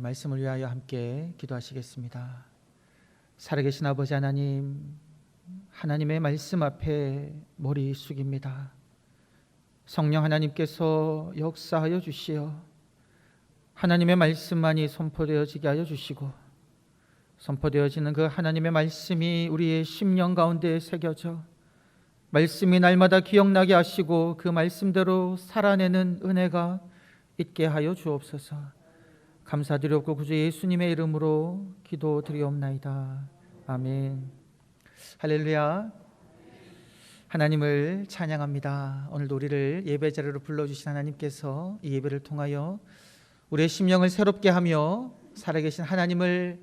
말씀을 위하여 함께 기도하시겠습니다. 살아계신 아버지 하나님, 하나님의 말씀 앞에 머리 숙입니다. 성령 하나님께서 역사하여 주시어 하나님의 말씀만이 선포되어지게 하여 주시고, 선포되어지는 그 하나님의 말씀이 우리의 심령 가운데 새겨져 말씀이 날마다 기억나게 하시고 그 말씀대로 살아내는 은혜가 있게 하여 주옵소서. 감사드렸고 구주 예수님의 이름으로 기도드리옵나이다. 아멘. 할렐루야. 하나님을 찬양합니다. 오늘도 우리를 예배 자리로 불러주신 하나님께서 이 예배를 통하여 우리의 심령을 새롭게 하며 살아계신 하나님을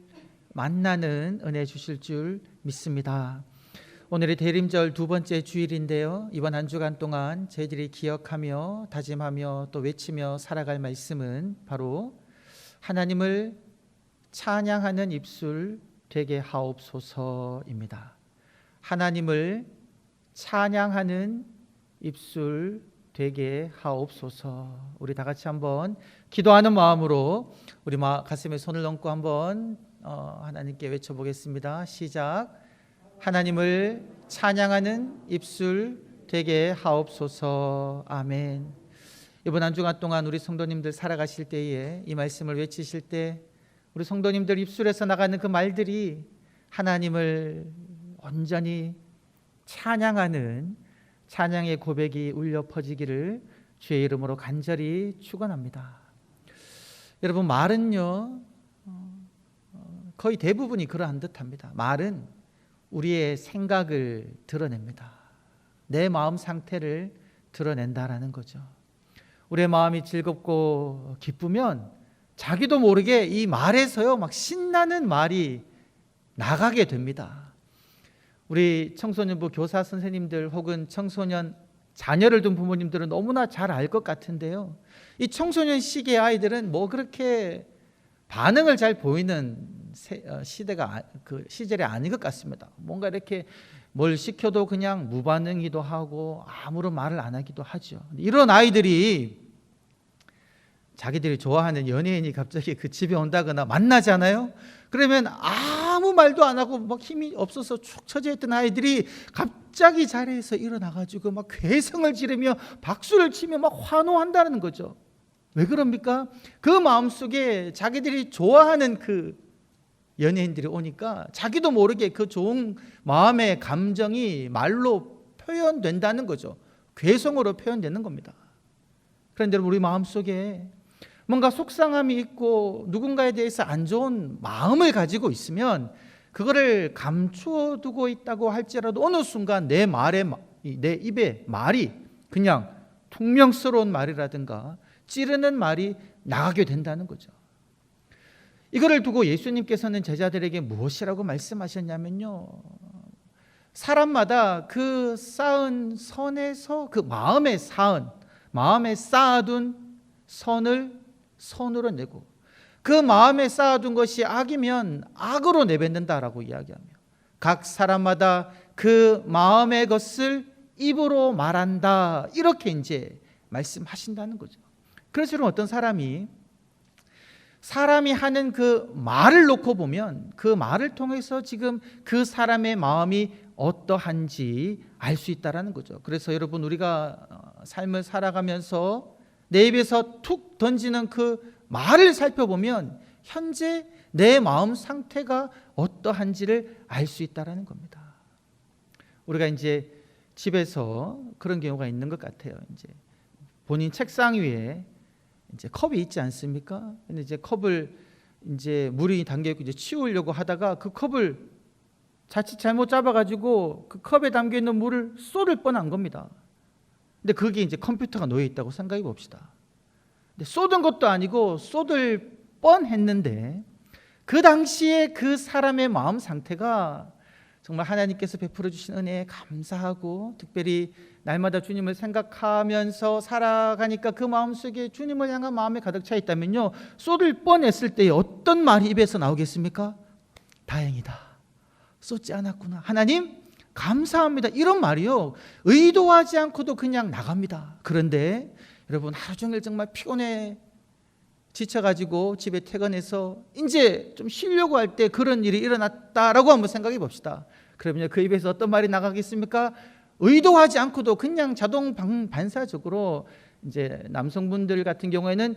만나는 은혜 주실 줄 믿습니다. 오늘이 대림절 두 번째 주일인데요, 이번 한 주간 동안 저희들이 기억하며 다짐하며 또 외치며 살아갈 말씀은 바로 하나님을 찬양하는 입술 되게 하옵소서입니다. 하나님을 찬양하는 입술 되게 하옵소서. 우리 다 같이 한번 기도하는 마음으로 우리 가슴에 손을 얹고 한번 하나님께 외쳐보겠습니다. 시작. 하나님을 찬양하는 입술 되게 하옵소서. 아멘. 이번 한 주간 동안 우리 성도님들 살아가실 때에 이 말씀을 외치실 때 우리 성도님들 입술에서 나가는 그 말들이 하나님을 온전히 찬양하는 찬양의 고백이 울려 퍼지기를 주의 이름으로 간절히 축원합니다. 여러분, 말은요 거의 대부분이 그러한 듯합니다. 말은 우리의 생각을 드러냅니다. 내 마음 상태를 드러낸다라는 거죠. 우리의 마음이 즐겁고 기쁘면 자기도 모르게 이 말에서요 막 신나는 말이 나가게 됩니다. 우리 청소년부 교사 선생님들 혹은 청소년 자녀를 둔 부모님들은 너무나 잘 알 것 같은데요, 이 청소년 시기의 아이들은 뭐 그렇게 반응을 잘 보이는 시절이 아닌 것 같습니다. 뭔가 이렇게 뭘 시켜도 그냥 무반응이기도 하고 아무런 말을 안 하기도 하죠. 이런 아이들이 자기들이 좋아하는 연예인이 갑자기 그 집에 온다거나 만나잖아요. 그러면 아무 말도 안 하고 막 힘이 없어서 축 처져 있던 아이들이 갑자기 자리에서 일어나가지고 막 괴성을 지르며 박수를 치며 막 환호한다는 거죠. 왜 그럽니까? 그 마음속에 자기들이 좋아하는 그 연예인들이 오니까 자기도 모르게 그 좋은 마음의 감정이 말로 표현된다는 거죠. 괴성으로 표현되는 겁니다. 그런데 우리 마음속에 뭔가 속상함이 있고 누군가에 대해서 안 좋은 마음을 가지고 있으면 그거를 감추어 두고 있다고 할지라도 어느 순간 내 입에 말이 그냥 퉁명스러운 말이라든가 찌르는 말이 나가게 된다는 거죠. 이거를 두고 예수님께서는 제자들에게 무엇이라고 말씀하셨냐면요, 사람마다 그 쌓은 선에서 그 마음에 쌓아둔 선을 선으로 내고 그 마음에 쌓아둔 것이 악이면 악으로 내뱉는다라고 이야기하며 각 사람마다 그 마음의 것을 입으로 말한다, 이렇게 이제 말씀하신다는 거죠. 그래서 어떤 사람이 하는 그 말을 놓고 보면 그 말을 통해서 지금 그 사람의 마음이 어떠한지 알 수 있다라는 거죠. 그래서 여러분, 우리가 삶을 살아가면서 내 입에서 툭 던지는 그 말을 살펴보면 현재 내 마음 상태가 어떠한지를 알 수 있다라는 겁니다. 우리가 이제 집에서 그런 경우가 있는 것 같아요. 이제 본인 책상 위에 이제 컵이 있지 않습니까? 근데 이제 컵을 이제 물이 담겨 있고 이제 치우려고 하다가 그 컵을 자칫 잘못 잡아가지고 그 컵에 담겨 있는 물을 쏟을 뻔한 겁니다. 근데 그게 이제 컴퓨터가 놓여 있다고 생각해 봅시다. 근데 쏟은 것도 아니고 쏟을 뻔했는데 그 당시에 그 사람의 마음 상태가 정말 하나님께서 베풀어 주신 은혜에 감사하고 특별히 날마다 주님을 생각하면서 살아가니까 그 마음속에 주님을 향한 마음이 가득 차 있다면요, 쏟을 뻔했을 때 어떤 말이 입에서 나오겠습니까? 다행이다, 쏟지 않았구나, 하나님 감사합니다, 이런 말이요 의도하지 않고도 그냥 나갑니다. 그런데 여러분, 하루 종일 정말 피곤해 지쳐가지고 집에 퇴근해서 이제 좀 쉬려고 할 때 그런 일이 일어났다라고 한번 생각해 봅시다. 그러면 그 입에서 어떤 말이 나가겠습니까? 의도하지 않고도 그냥 자동 반사적으로 이제 남성분들 같은 경우에는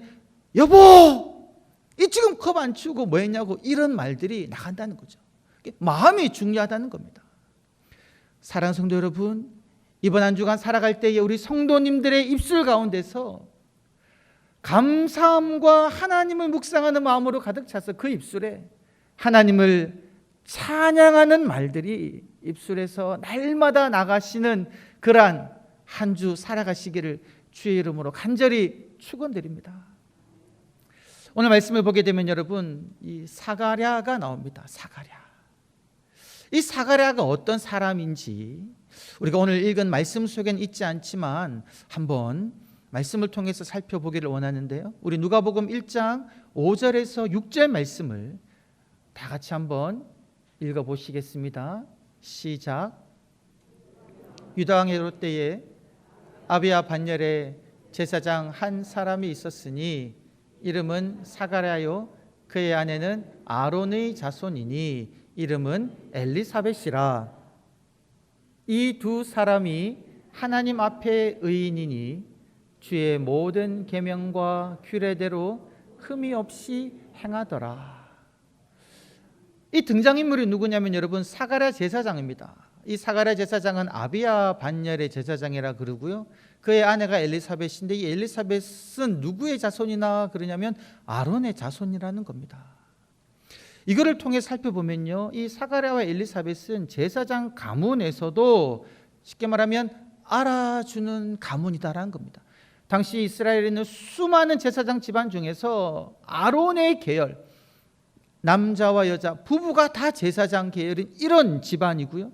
여보, 이 지금 컵 안 치우고 뭐 했냐고 이런 말들이 나간다는 거죠. 마음이 중요하다는 겁니다. 사랑하는 성도 여러분, 이번 한 주간 살아갈 때에 우리 성도님들의 입술 가운데서 감사함과 하나님을 묵상하는 마음으로 가득 차서 그 입술에 하나님을 찬양하는 말들이 입술에서 날마다 나가시는 그러한 한 주 살아가시기를 주의 이름으로 간절히 축원드립니다. 오늘 말씀을 보게 되면 여러분, 이 사가랴가 나옵니다. 사가랴. 이 사가랴가 어떤 사람인지 우리가 오늘 읽은 말씀 속에는 있지 않지만 한번 말씀을 통해서 살펴보기를 원하는데요. 우리 누가복음 1장 5절에서 6절 말씀을 다 같이 한번 읽어보시겠습니다. 시작. 유다왕 헤롯 때에 아비야 반열에 제사장 한 사람이 있었으니 이름은 사가랴요, 그의 아내는 아론의 자손이니 이름은 엘리사벳이라. 이 두 사람이 하나님 앞에 의인이니 주의 모든 계명과 규례대로 흠이 없이 행하더라. 이 등장인물이 누구냐면 여러분, 사가랴 제사장입니다. 이 사가랴 제사장은 아비야 반열의 제사장이라 그러고요, 그의 아내가 엘리사벳인데 이 엘리사벳은 누구의 자손이나 그러냐면 아론의 자손이라는 겁니다. 이거를 통해 살펴보면요, 이 사가랴와 엘리사벳은 제사장 가문에서도 쉽게 말하면 알아주는 가문이다라는 겁니다. 당시 이스라엘에는 수많은 제사장 집안 중에서 아론의 계열, 남자와 여자 부부가 다 제사장 계열인 이런 집안이고요,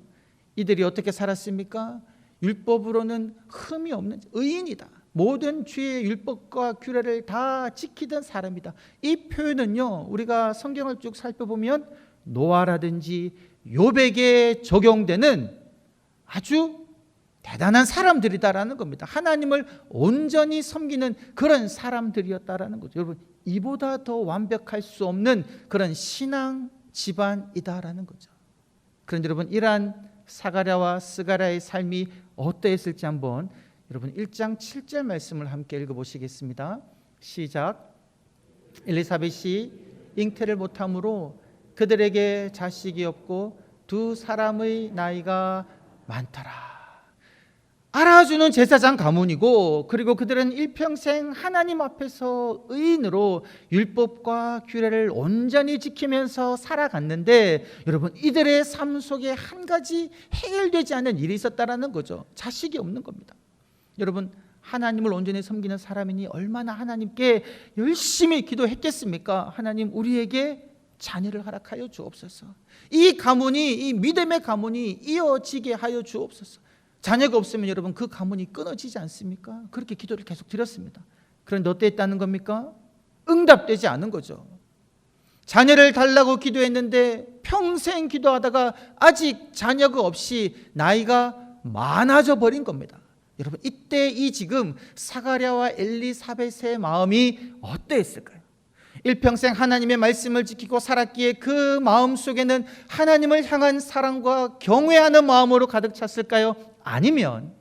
이들이 어떻게 살았습니까? 율법으로는 흠이 없는 의인이다. 모든 주의 율법과 규례를 다 지키던 사람이다. 이 표현은요, 우리가 성경을 쭉 살펴보면 노아라든지 욥에게 적용되는 아주 대단한 사람들이다라는 겁니다. 하나님을 온전히 섬기는 그런 사람들이었다라는 거죠. 여러분, 이보다 더 완벽할 수 없는 그런 신앙 집안이다라는 거죠. 그런데 여러분, 이러한 사가랴와 스가랴의 삶이 어떠했을지 한번 여러분 1장 7절 말씀을 함께 읽어보시겠습니다. 시작. 엘리사벳이 잉태를 못함으로 그들에게 자식이 없고 두 사람의 나이가 많더라. 알아주는 제사장 가문이고, 그리고 그들은 일평생 하나님 앞에서 의인으로 율법과 규례를 온전히 지키면서 살아갔는데 여러분, 이들의 삶 속에 한 가지 해결되지 않은 일이 있었다라는 거죠. 자식이 없는 겁니다. 여러분, 하나님을 온전히 섬기는 사람이니 얼마나 하나님께 열심히 기도했겠습니까? 하나님, 우리에게 자녀를 허락하여 주옵소서. 이 가문이, 이 믿음의 가문이 이어지게 하여 주옵소서. 자녀가 없으면 여러분 그 가문이 끊어지지 않습니까? 그렇게 기도를 계속 드렸습니다. 그런데 어땠다는 겁니까? 응답되지 않은 거죠. 자녀를 달라고 기도했는데 평생 기도하다가 아직 자녀가 없이 나이가 많아져 버린 겁니다. 여러분, 이때 이 지금 사가랴와 엘리사벳의 마음이 어떠했을까요? 일평생 하나님의 말씀을 지키고 살았기에 그 마음 속에는 하나님을 향한 사랑과 경외하는 마음으로 가득 찼을까요? 아니면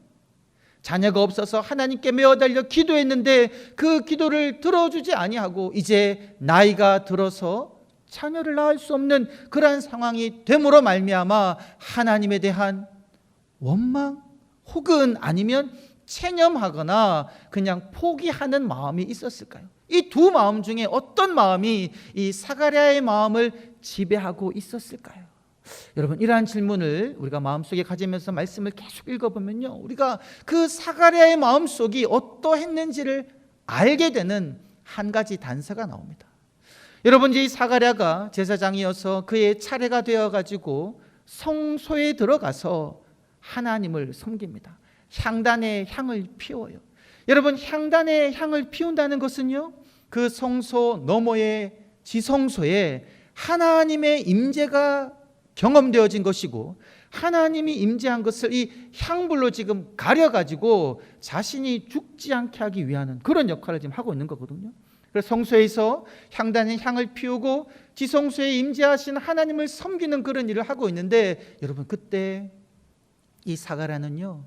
자녀가 없어서 하나님께 매어달려 기도했는데 그 기도를 들어주지 아니하고 이제 나이가 들어서 자녀를 낳을 수 없는 그러한 상황이 됨으로 말미암아 하나님에 대한 원망 혹은 아니면 체념하거나 그냥 포기하는 마음이 있었을까요? 이 두 마음 중에 어떤 마음이 이 사가랴의 마음을 지배하고 있었을까요? 여러분, 이러한 질문을 우리가 마음속에 가지면서 말씀을 계속 읽어보면요, 우리가 그 사가랴의 마음속이 어떠했는지를 알게 되는 한 가지 단서가 나옵니다. 여러분, 이 사가랴가 제사장이어서 그의 차례가 되어가지고 성소에 들어가서 하나님을 섬깁니다. 향단의 향을 피워요. 여러분, 향단의 향을 피운다는 것은요, 그 성소 너머의 지성소에 하나님의 임재가 경험되어진 것이고, 하나님이 임재한 것을 이 향불로 지금 가려가지고 자신이 죽지 않게 하기 위한 그런 역할을 지금 하고 있는 거거든요. 그래서 성소에서 향단에 향을 피우고 지성소에 임재하신 하나님을 섬기는 그런 일을 하고 있는데, 여러분 그때 이 사가랴는요,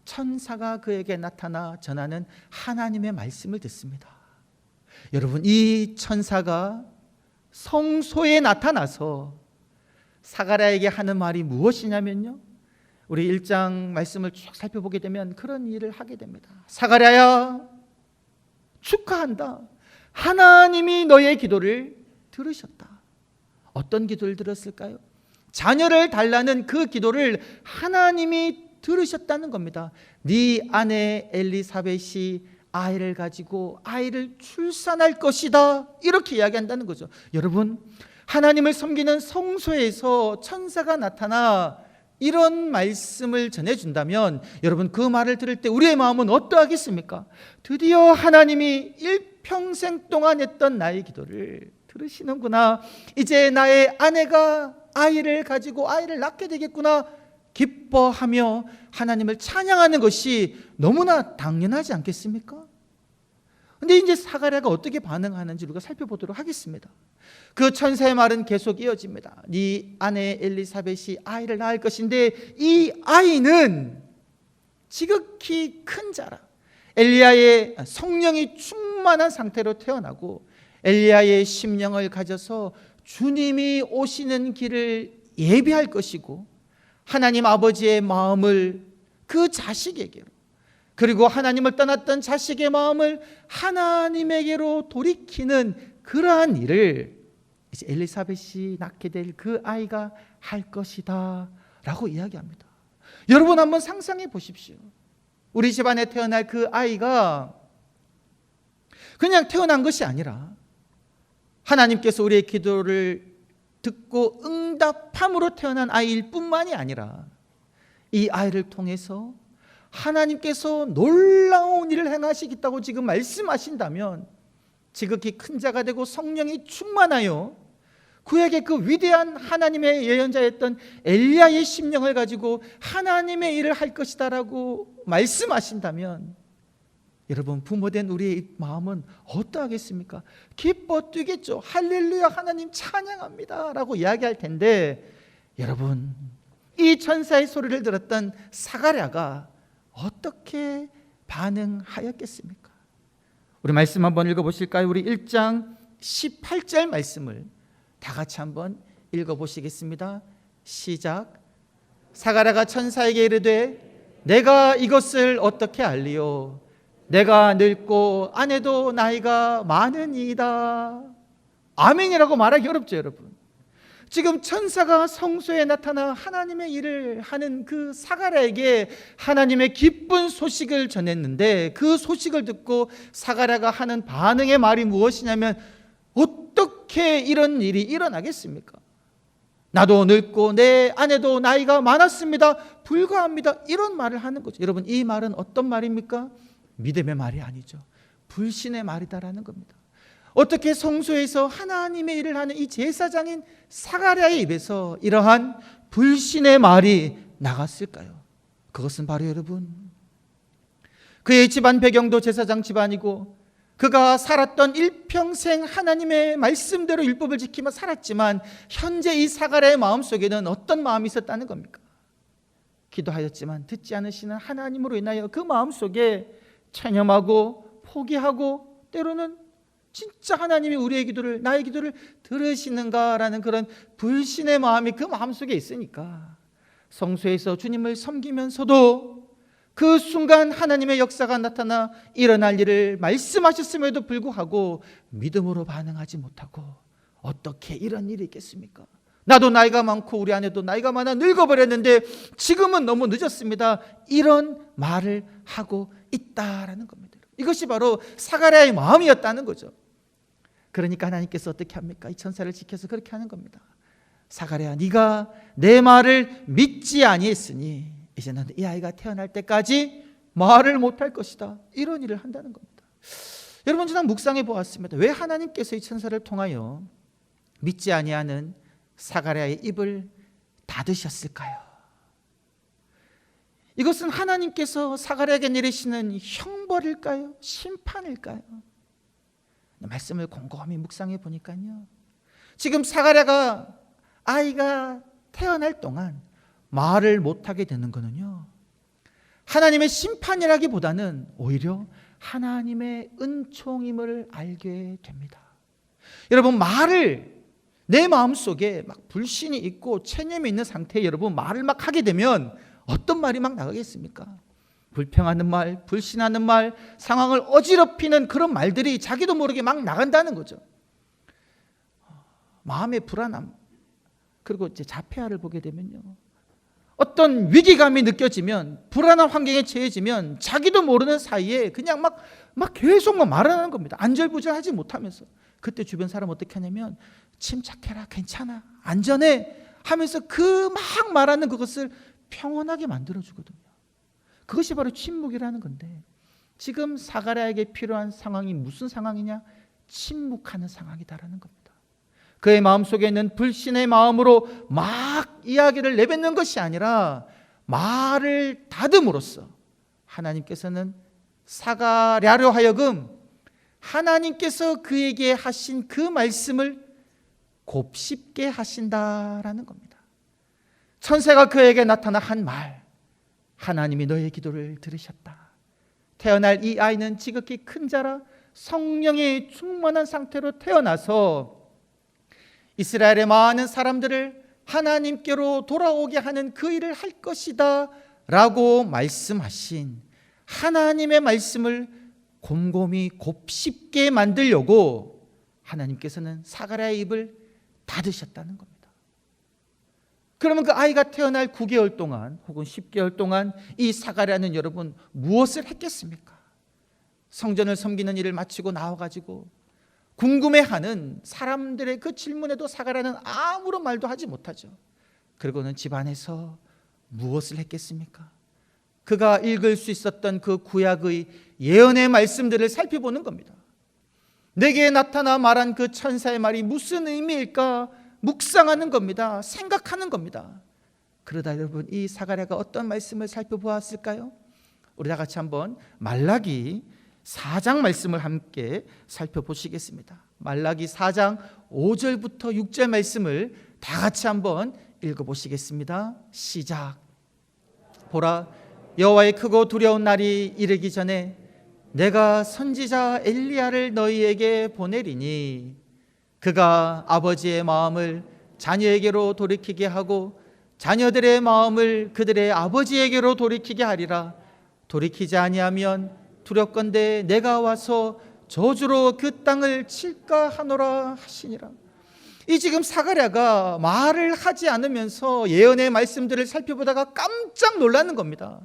천사가 그에게 나타나 전하는 하나님의 말씀을 듣습니다. 여러분, 이 천사가 성소에 나타나서 사가랴에게 하는 말이 무엇이냐면요, 우리 1장 말씀을 쭉 살펴보게 되면 그런 일을 하게 됩니다. 사가랴야, 축하한다. 하나님이 너의 기도를 들으셨다. 어떤 기도를 들었을까요? 자녀를 달라는 그 기도를 하나님이 들으셨다는 겁니다. 네 아내 엘리사벳이 아이를 가지고 아이를 출산할 것이다, 이렇게 이야기한다는 거죠. 여러분, 하나님을 섬기는 성소에서 천사가 나타나 이런 말씀을 전해준다면, 여러분 그 말을 들을 때 우리의 마음은 어떠하겠습니까? 드디어 하나님이 일평생 동안 했던 나의 기도를 들으시는구나. 이제 나의 아내가 아이를 가지고 아이를 낳게 되겠구나. 기뻐하며 하나님을 찬양하는 것이 너무나 당연하지 않겠습니까? 근데 이제 사가랴가 어떻게 반응하는지 우리가 살펴보도록 하겠습니다. 그 천사의 말은 계속 이어집니다. 네 아내 엘리사벳이 아이를 낳을 것인데 이 아이는 지극히 큰 자라. 엘리야의 성령이 충만한 상태로 태어나고 엘리야의 심령을 가져서 주님이 오시는 길을 예비할 것이고, 하나님 아버지의 마음을 그 자식에게로, 그리고 하나님을 떠났던 자식의 마음을 하나님에게로 돌이키는 그러한 일을 이제 엘리사벳이 낳게 될 그 아이가 할 것이다 라고 이야기합니다. 여러분 한번 상상해 보십시오. 우리 집안에 태어날 그 아이가 그냥 태어난 것이 아니라 하나님께서 우리의 기도를 듣고 응답함으로 태어난 아이일 뿐만이 아니라 이 아이를 통해서 하나님께서 놀라운 일을 행하시겠다고 지금 말씀하신다면, 지극히 큰 자가 되고 성령이 충만하여 그에게 그 위대한 하나님의 예언자였던 엘리야의 심령을 가지고 하나님의 일을 할 것이다 라고 말씀하신다면, 여러분 부모된 우리의 마음은 어떠하겠습니까? 기뻐 뛰겠죠. 할렐루야, 하나님 찬양합니다 라고 이야기할 텐데, 여러분 이 천사의 소리를 들었던 사가랴가 어떻게 반응하였겠습니까? 우리 말씀 한번 읽어보실까요? 우리 1장 18절 말씀을 다 같이 한번 읽어보시겠습니다. 시작. 사가랴가 천사에게 이르되 내가 이것을 어떻게 알리요? 내가 늙고 아내도 나이가 많으니이다. 아멘이라고 말하기 어렵죠, 여러분. 지금 천사가 성소에 나타나 하나님의 일을 하는 그 사가랴에게 하나님의 기쁜 소식을 전했는데, 그 소식을 듣고 사가랴가 하는 반응의 말이 무엇이냐면, 어떻게 이런 일이 일어나겠습니까? 나도 늙고 내 아내도 나이가 많았습니다, 불과합니다, 이런 말을 하는 거죠. 여러분 이 말은 어떤 말입니까? 믿음의 말이 아니죠. 불신의 말이다라는 겁니다. 어떻게 성소에서 하나님의 일을 하는 이 제사장인 사가랴의 입에서 이러한 불신의 말이 나갔을까요? 그것은 바로 여러분, 그의 집안 배경도 제사장 집안이고 그가 살았던 일평생 하나님의 말씀대로 율법을 지키며 살았지만, 현재 이 사가랴의 마음속에는 어떤 마음이 있었다는 겁니까? 기도하였지만 듣지 않으시는 하나님으로 인하여 그 마음속에 체념하고 포기하고, 때로는 진짜 하나님이 우리의 기도를, 나의 기도를 들으시는가라는 그런 불신의 마음이 그 마음속에 있으니까, 성소에서 주님을 섬기면서도 그 순간 하나님의 역사가 나타나 일어날 일을 말씀하셨음에도 불구하고 믿음으로 반응하지 못하고, 어떻게 이런 일이 있겠습니까? 나도 나이가 많고 우리 아내도 나이가 많아 늙어버렸는데 지금은 너무 늦었습니다, 이런 말을 하고 있다라는 겁니다. 이것이 바로 사가랴의 마음이었다는 거죠. 그러니까 하나님께서 어떻게 합니까? 이 천사를 지켜서 그렇게 하는 겁니다. 사가랴, 네가 내 말을 믿지 아니했으니 이제는 이 아이가 태어날 때까지 말을 못할 것이다, 이런 일을 한다는 겁니다. 여러분, 저는 묵상해 보았습니다. 왜 하나님께서 이 천사를 통하여 믿지 아니하는 사가랴의 입을 닫으셨을까요? 이것은 하나님께서 사가랴에게 내리시는 형벌일까요? 심판일까요? 말씀을 곰곰이 묵상해 보니까요, 지금 사가랴가 아이가 태어날 동안 말을 못하게 되는 거는요, 하나님의 심판이라기보다는 오히려 하나님의 은총임을 알게 됩니다. 여러분, 말을 내 마음속에 막 불신이 있고 체념이 있는 상태에 여러분 말을 막 하게 되면 어떤 말이 막 나가겠습니까? 불평하는 말, 불신하는 말, 상황을 어지럽히는 그런 말들이 자기도 모르게 막 나간다는 거죠. 마음의 불안함, 그리고 이제 자폐아를 보게 되면요, 어떤 위기감이 느껴지면, 불안한 환경에 처해지면 자기도 모르는 사이에 그냥 막 계속 말하는 겁니다. 안절부절하지 못하면서. 그때 주변 사람 어떻게 하냐면 침착해라, 괜찮아, 안전해 하면서 그 막 말하는 그것을 평온하게 만들어주거든요. 그것이 바로 침묵이라는 건데, 지금 사가랴에게 필요한 상황이 무슨 상황이냐? 침묵하는 상황이다라는 겁니다. 그의 마음속에 있는 불신의 마음으로 막 이야기를 내뱉는 것이 아니라 말을 다듬으로써 하나님께서는 사가랴로 하여금 하나님께서 그에게 하신 그 말씀을 곱씹게 하신다라는 겁니다. 천사가 그에게 나타나 한 말, 하나님이 너의 기도를 들으셨다. 태어날 이 아이는 지극히 큰 자라 성령이 충만한 상태로 태어나서 이스라엘의 많은 사람들을 하나님께로 돌아오게 하는 그 일을 할 것이다 라고 말씀하신 하나님의 말씀을 곰곰이 곱씹게 만들려고 하나님께서는 사가랴의 입을 닫으셨다는 겁니다. 그러면 그 아이가 태어날 9개월 동안 혹은 10개월 동안 이 사가랴는 여러분 무엇을 했겠습니까? 성전을 섬기는 일을 마치고 나와가지고 궁금해하는 사람들의 그 질문에도 사가랴는 아무런 말도 하지 못하죠. 그리고는 집안에서 무엇을 했겠습니까? 그가 읽을 수 있었던 그 구약의 예언의 말씀들을 살펴보는 겁니다. 내게 나타나 말한 그 천사의 말이 무슨 의미일까 묵상하는 겁니다. 생각하는 겁니다. 그러다 여러분 이 사가랴가 어떤 말씀을 살펴보았을까요? 우리 다 같이 한번 말라기 4장 말씀을 함께 살펴보시겠습니다. 말라기 4장 5절부터 6절 말씀을 다 같이 한번 읽어보시겠습니다. 시작. 보라, 여호와의 크고 두려운 날이 이르기 전에 내가 선지자 엘리야를 너희에게 보내리니 그가 아버지의 마음을 자녀에게로 돌이키게 하고 자녀들의 마음을 그들의 아버지에게로 돌이키게 하리라. 돌이키지 아니하면 두렵건대 내가 와서 저주로 그 땅을 칠까 하노라 하시니라. 이 지금 사가랴가 말을 하지 않으면서 예언의 말씀들을 살펴보다가 깜짝 놀라는 겁니다.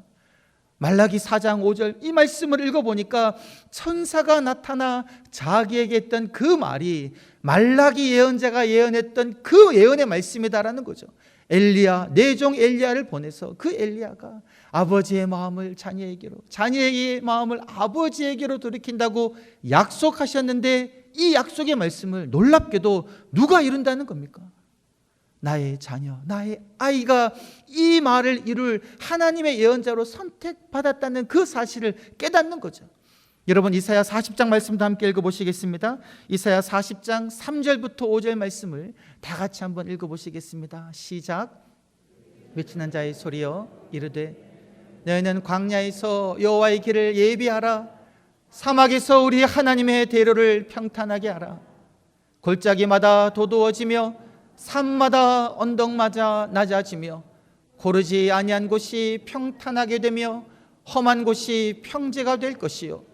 말라기 4장 5절 이 말씀을 읽어보니까 천사가 나타나 자기에게 했던 그 말이 말라기 예언자가 예언했던 그 예언의 말씀이다라는 거죠. 엘리야, 내 종 엘리야를 보내서 그 엘리야가 아버지의 마음을 자녀에게로, 자녀의 마음을 아버지에게로 돌이킨다고 약속하셨는데 이 약속의 말씀을 놀랍게도 누가 이룬다는 겁니까? 나의 자녀, 나의 아이가 이 말을 이룰 하나님의 예언자로 선택받았다는 그 사실을 깨닫는 거죠. 여러분 이사야 40장 말씀도 함께 읽어보시겠습니다. 이사야 40장 3절부터 5절 말씀을 다 같이 한번 읽어보시겠습니다. 시작. 외치는 자의 소리여 이르되 너희는 광야에서 여호와의 길을 예비하라. 사막에서 우리 하나님의 대로를 평탄하게 하라. 골짜기마다 도두어지며 산마다 언덕마다 낮아지며 고르지 아니한 곳이 평탄하게 되며 험한 곳이 평지가 될 것이요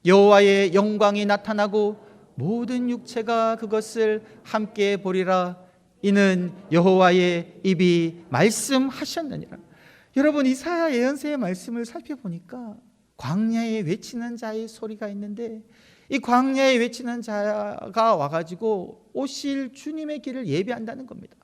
여호와의 영광이 나타나고 모든 육체가 그것을 함께 보리라. 이는 여호와의 입이 말씀하셨느니라. 여러분 이사야 예언서의 말씀을 살펴보니까 광야에 외치는 자의 소리가 있는데 이 광야에 외치는 자가 와가지고 오실 주님의 길을 예비한다는 겁니다.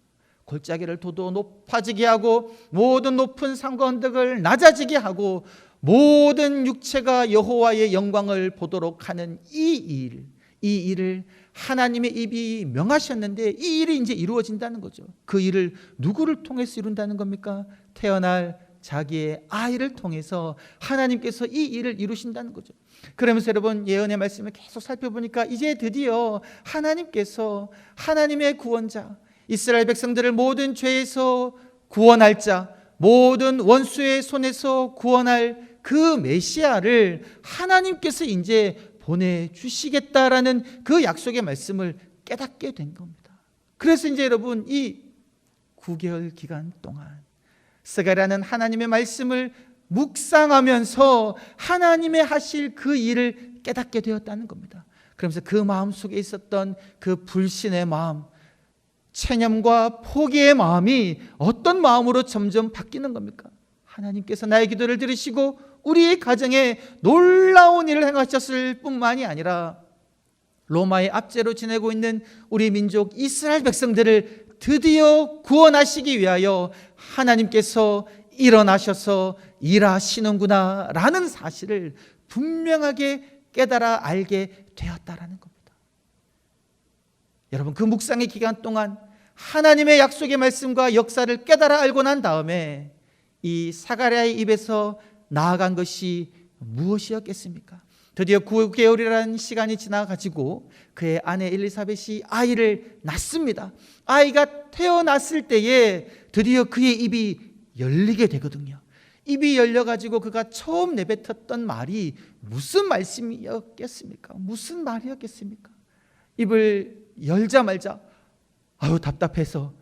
골짜기를 도도 높아지게 하고 모든 높은 산과 언덕을 낮아지게 하고 모든 육체가 여호와의 영광을 보도록 하는 이 일을 하나님의 입이 명하셨는데 이 일이 이제 이루어진다는 거죠. 그 일을 누구를 통해서 이룬다는 겁니까? 태어날 자기의 아이를 통해서 하나님께서 이 일을 이루신다는 거죠. 그러면서 여러분 예언의 말씀을 계속 살펴보니까 이제 드디어 하나님께서 하나님의 구원자, 이스라엘 백성들을 모든 죄에서 구원할 자, 모든 원수의 손에서 구원할 그 메시아를 하나님께서 이제 보내주시겠다라는 그 약속의 말씀을 깨닫게 된 겁니다. 그래서 이제 여러분 이 9개월 기간 동안 스가랴는 하나님의 말씀을 묵상하면서 하나님의 하실 그 일을 깨닫게 되었다는 겁니다. 그러면서 그 마음 속에 있었던 그 불신의 마음, 체념과 포기의 마음이 어떤 마음으로 점점 바뀌는 겁니까? 하나님께서 나의 기도를 들으시고 우리의 가정에 놀라운 일을 행하셨을 뿐만이 아니라 로마의 압제로 지내고 있는 우리 민족 이스라엘 백성들을 드디어 구원하시기 위하여 하나님께서 일어나셔서 일하시는구나 라는 사실을 분명하게 깨달아 알게 되었다라는 겁니다. 여러분 그 묵상의 기간 동안 하나님의 약속의 말씀과 역사를 깨달아 알고 난 다음에 이 사가랴의 입에서 나아간 것이 무엇이었겠습니까? 드디어 9개월이라는 시간이 지나가지고 그의 아내 엘리사벳이 아이를 낳습니다. 아이가 태어났을 때에 드디어 그의 입이 열리게 되거든요. 입이 열려가지고 그가 처음 내뱉었던 말이 무슨 말씀이었겠습니까? 무슨 말이었겠습니까? 입을 열자마자 아유 답답해서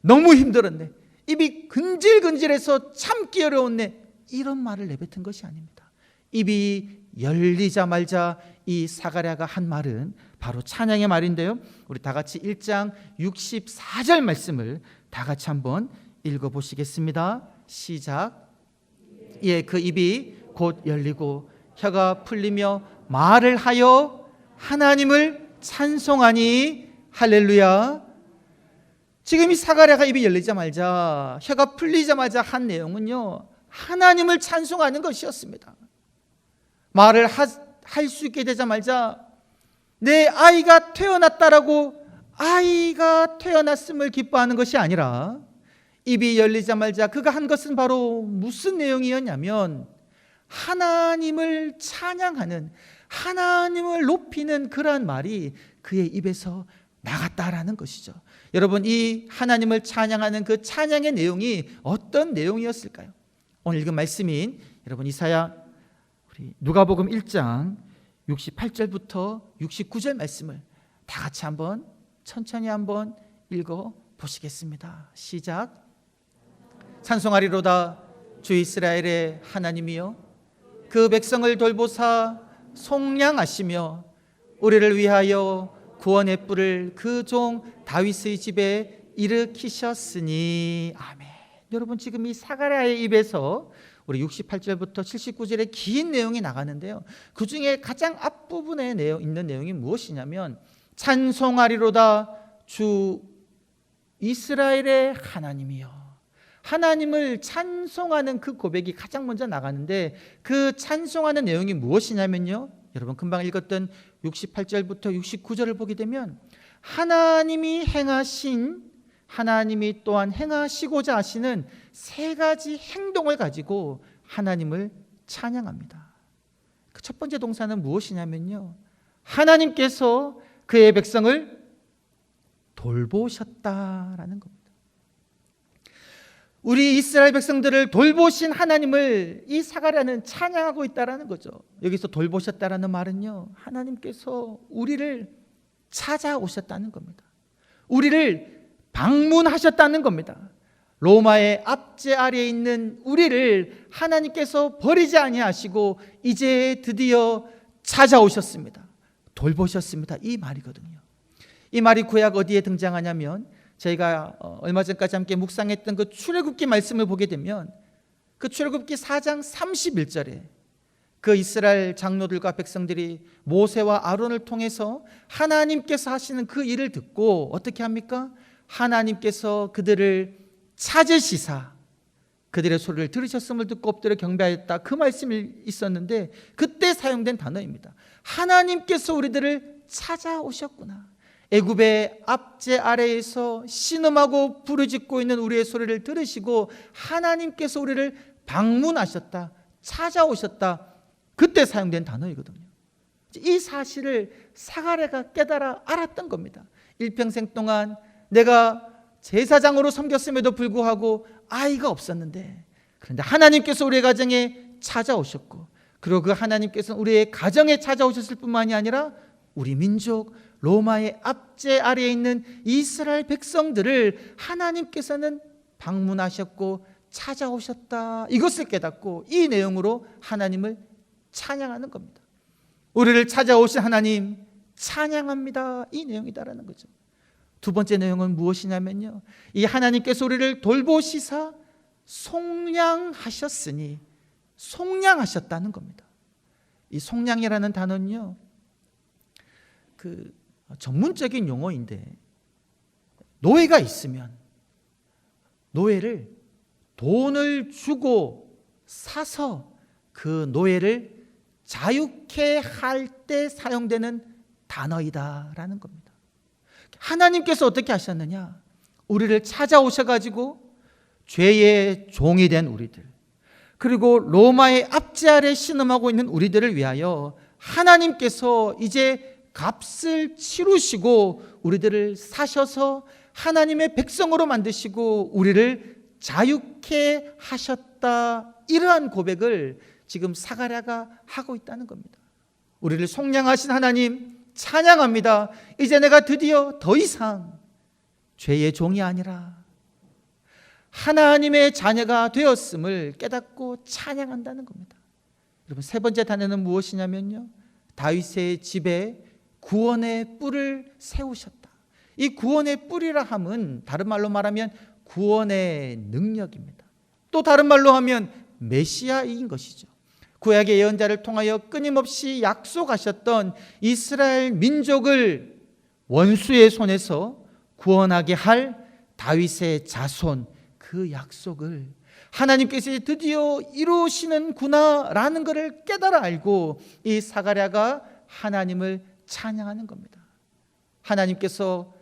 너무 힘들었네, 입이 근질근질해서 참기 어려웠네, 이런 말을 내뱉은 것이 아닙니다. 입이 열리자마자 이 사가랴가 한 말은 바로 찬양의 말인데요, 우리 다 같이 1장 64절 말씀을 다 같이 한번 읽어보시겠습니다. 시작. 예, 그 입이 곧 열리고 혀가 풀리며 말을 하여 하나님을 찬송하니 할렐루야. 지금 이 사가랴가 입이 열리자마자 혀가 풀리자마자 한 내용은요, 하나님을 찬송하는 것이었습니다. 말을 할 수 있게 되자마자 내 아이가 태어났다라고 아이가 태어났음을 기뻐하는 것이 아니라 입이 열리자마자 그가 한 것은 바로 무슨 내용이었냐면 하나님을 찬양하는, 하나님을 높이는 그러한 말이 그의 입에서 나갔다라는 것이죠. 여러분 이 하나님을 찬양하는 그 찬양의 내용이 어떤 내용이었을까요? 오늘 읽은 말씀인 여러분 이사야 우리 누가복음 1장 68절부터 69절 말씀을 다 같이 한번 천천히 한번 읽어 보시겠습니다. 시작. 찬송하리로다 주 이스라엘의 하나님이여, 그 백성을 돌보사 속량하시며 우리를 위하여 구원의 뿔을 그 종 다윗의 집에 일으키셨으니. 아멘. 여러분 지금 이 사가랴의 입에서 우리 68절부터 79절의 긴 내용이 나가는데요, 그 중에 가장 앞부분에 있는 내용이 무엇이냐면 찬송하리로다 주 이스라엘의 하나님이여. 하나님을 찬송하는 그 고백이 가장 먼저 나가는데 그 찬송하는 내용이 무엇이냐면요, 여러분 금방 읽었던 68절부터 69절을 보게 되면 하나님이 행하신, 하나님이 또한 행하시고자 하시는 세 가지 행동을 가지고 하나님을 찬양합니다. 그 첫 번째 동사는 무엇이냐면요, 하나님께서 그의 백성을 돌보셨다라는 겁니다. 우리 이스라엘 백성들을 돌보신 하나님을 이 사가랴는 찬양하고 있다라는 거죠. 여기서 돌보셨다라는 말은요, 하나님께서 우리를 찾아오셨다는 겁니다. 우리를 방문하셨다는 겁니다. 로마의 압제 아래에 있는 우리를 하나님께서 버리지 아니하시고 이제 드디어 찾아오셨습니다. 돌보셨습니다. 이 말이거든요. 이 말이 구약 어디에 등장하냐면 저희가 얼마 전까지 함께 묵상했던 그 출애굽기 말씀을 보게 되면 그 출애굽기 4장 31절에 그 이스라엘 장로들과 백성들이 모세와 아론을 통해서 하나님께서 하시는 그 일을 듣고 어떻게 합니까? 하나님께서 그들을 찾으시사 그들의 소리를 들으셨음을 듣고 엎드려 경배하였다, 그 말씀이 있었는데 그때 사용된 단어입니다. 하나님께서 우리들을 찾아오셨구나. 애굽의 압제 아래에서 신음하고 부르짖고 있는 우리의 소리를 들으시고 하나님께서 우리를 방문하셨다, 찾아오셨다, 그때 사용된 단어이거든요. 이 사실을 사가랴가 깨달아 알았던 겁니다. 일평생 동안 내가 제사장으로 섬겼음에도 불구하고 아이가 없었는데, 그런데 하나님께서 우리의 가정에 찾아오셨고, 그리고 그 하나님께서는 우리의 가정에 찾아오셨을 뿐만이 아니라 우리 민족 로마의 압제 아래에 있는 이스라엘 백성들을 하나님께서는 방문하셨고 찾아오셨다, 이것을 깨닫고 이 내용으로 하나님을 찬양하는 겁니다. 우리를 찾아오신 하나님 찬양합니다, 이 내용이다라는 거죠. 두 번째 내용은 무엇이냐면요, 이 하나님께서 우리를 돌보시사 속량하셨으니, 속량하셨다는 겁니다. 이 속량이라는 단어는요, 그 전문적인 용어인데, 노예가 있으면 노예를 돈을 주고 사서 그 노예를 자유케 할 때 사용되는 단어이다라는 겁니다. 하나님께서 어떻게 하셨느냐, 우리를 찾아오셔가지고 죄의 종이 된 우리들, 그리고 로마의 압제 아래 신음하고 있는 우리들을 위하여 하나님께서 이제 값을 치르시고 우리들을 사셔서 하나님의 백성으로 만드시고 우리를 자유케 하셨다, 이러한 고백을 지금 사가랴가 하고 있다는 겁니다. 우리를 속량하신 하나님 찬양합니다. 이제 내가 드디어 더 이상 죄의 종이 아니라 하나님의 자녀가 되었음을 깨닫고 찬양한다는 겁니다. 여러분, 세 번째 단어는 무엇이냐면요, 다윗의 집에 구원의 뿔을 세우셨다. 이 구원의 뿔이라 함은 다른 말로 말하면 구원의 능력입니다. 또 다른 말로 하면 메시아인 것이죠. 구약의 예언자를 통하여 끊임없이 약속하셨던 이스라엘 민족을 원수의 손에서 구원하게 할 다윗의 자손, 그 약속을 하나님께서 드디어 이루시는구나라는 것을 깨달아 알고 이 사가랴가 하나님을 찬양하는 겁니다. 하나님께서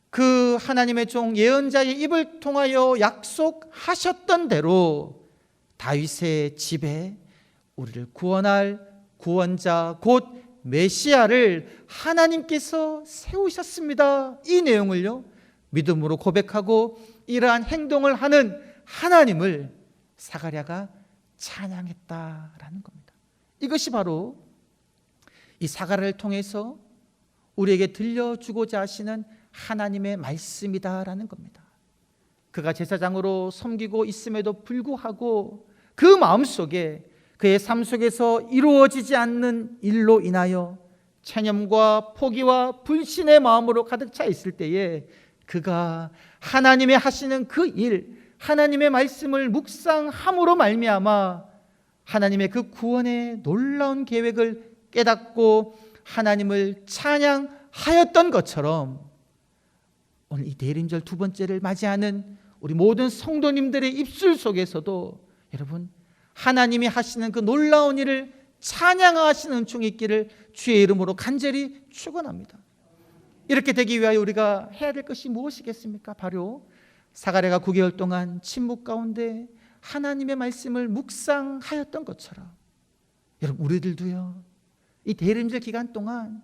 그 하나님의 종 예언자의 입을 통하여 약속하셨던 대로 다윗의 집에 우리를 구원할 구원자 곧 메시아를 하나님께서 세우셨습니다. 이 내용을요, 믿음으로 고백하고 이러한 행동을 하는 하나님을 사가랴가 찬양했다라는 겁니다. 이것이 바로 이 사가랴를 통해서 우리에게 들려주고자 하시는 하나님의 말씀이다라는 겁니다. 그가 제사장으로 섬기고 있음에도 불구하고 그 마음속에, 그의 삶 속에서 이루어지지 않는 일로 인하여 체념과 포기와 불신의 마음으로 가득 차 있을 때에 그가 하나님의 하시는 그 일, 하나님의 말씀을 묵상함으로 말미암아 하나님의 그 구원의 놀라운 계획을 깨닫고 하나님을 찬양하였던 것처럼 오늘 이 대림절 두 번째를 맞이하는 우리 모든 성도님들의 입술 속에서도 여러분, 하나님이 하시는 그 놀라운 일을 찬양하시는 은총이 있기를 주의 이름으로 간절히 축원합니다. 이렇게 되기 위하여 우리가 해야 될 것이 무엇이겠습니까? 바로 사가랴가 9개월 동안 침묵 가운데 하나님의 말씀을 묵상하였던 것처럼 여러분, 우리들도요, 이 대림절 기간 동안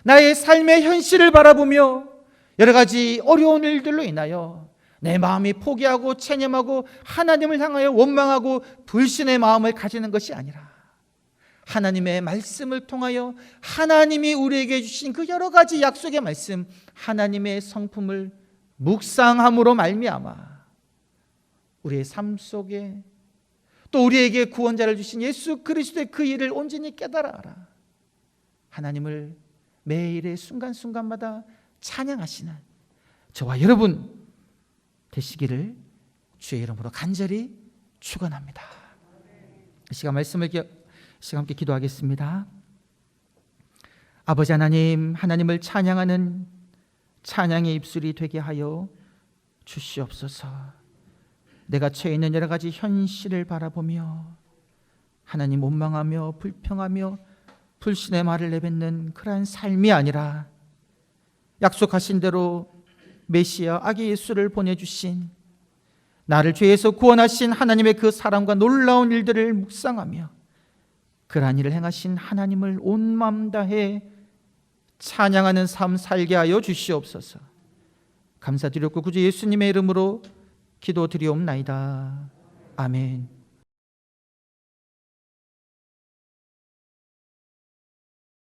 나의 삶의 현실을 바라보며 여러 가지 어려운 일들로 인하여 내 마음이 포기하고 체념하고 하나님을 향하여 원망하고 불신의 마음을 가지는 것이 아니라 하나님의 말씀을 통하여 하나님이 우리에게 주신 그 여러 가지 약속의 말씀, 하나님의 성품을 묵상함으로 말미암아 우리의 삶 속에 또 우리에게 구원자를 주신 예수 그리스도의 그 일을 온전히 깨달아 알아 하나님을 매일의 순간순간마다 찬양하시는 저와 여러분 되시기를 주의 이름으로 간절히 축원합니다. 이 시간 말씀을 시간 함께 기도하겠습니다. 아버지 하나님, 하나님을 찬양하는 찬양의 입술이 되게 하여 주시옵소서. 내가 처해 있는 여러 가지 현실을 바라보며 하나님 원망하며 불평하며 불신의 말을 내뱉는 그러한 삶이 아니라 약속하신 대로 메시아 아기 예수를 보내주신, 나를 죄에서 구원하신 하나님의 그 사랑과 놀라운 일들을 묵상하며 그러한 일을 행하신 하나님을 온 마음 다해 찬양하는 삶 살게 하여 주시옵소서. 감사드렸고 구주 예수님의 이름으로 기도드리옵나이다. 아멘.